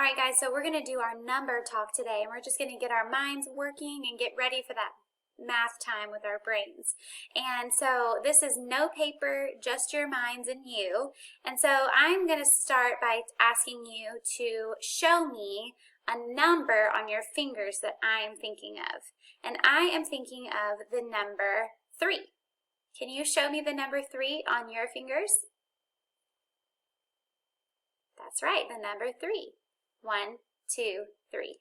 All right, guys, so we're going to do our number talk today, and we're just going to get our minds working and get ready for that math time with our brains. And so this is no paper, just your minds and you. And so I'm going to start by asking you to show me a number on your fingers that I am thinking of. And I am thinking of the number 3. Can you show me the number 3 on your fingers? That's right, the number 3. 1, 2, 3.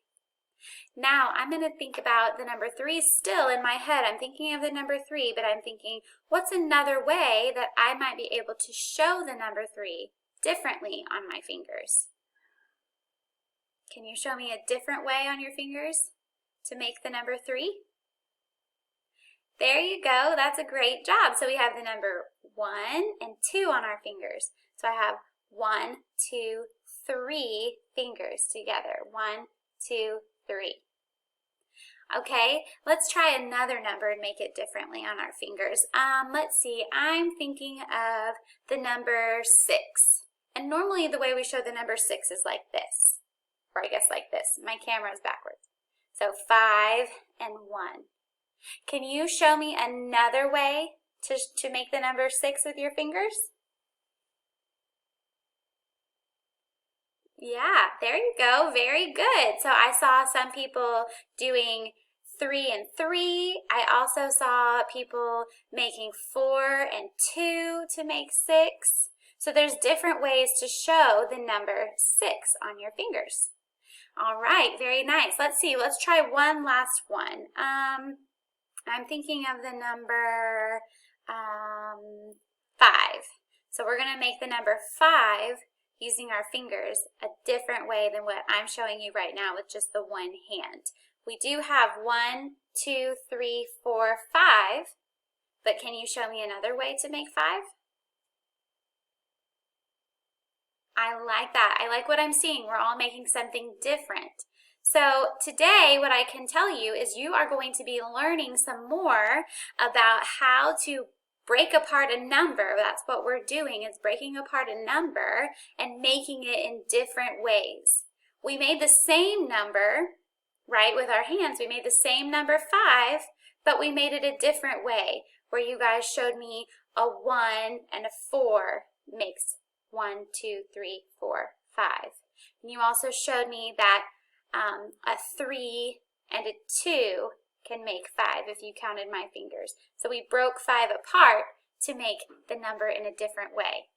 Now I'm going to think about the number 3 still in my head. I'm thinking of the number 3, but I'm thinking, what's another way that I might be able to show the number 3 differently on my fingers? Can you show me a different way on your fingers to make the number 3? There you go. That's a great job. So we have the number 1 and 2 on our fingers. So I have 1, 2, 3 fingers together. 1, 2, 3. Okay, let's try another number and make it differently on our fingers. Let's see, I'm thinking of the number 6. And normally the way we show the number 6 is like this. Or I guess like this. My camera is backwards. So 5 and 1. Can you show me another way to make the number 6 with your fingers? Yeah, there you go. Very good. So I saw some people doing 3 and 3. I also saw people making 4 and 2 to make 6. So there's different ways to show the number 6 on your fingers. All right, very nice. Let's see. Let's try one last one. I'm thinking of the number 5. So we're going to make the number 5 using our fingers a different way than what I'm showing you right now with just the one hand. We do have 1, 2, 3, 4, 5, but can you show me another way to make 5? I like that. I like what I'm seeing. We're all making something different. So today what I can tell you is you are going to be learning some more about how to break apart a number. That's what we're doing, is breaking apart a number and making it in different ways. We made the same number, right, with our hands. We made the same number 5, but we made it a different way, where you guys showed me a 1 and a 4 makes 1, 2, 3, 4, 5. And you also showed me that a 3 and a 2 can make 5 if you counted my fingers. So we broke 5 apart to make the number in a different way.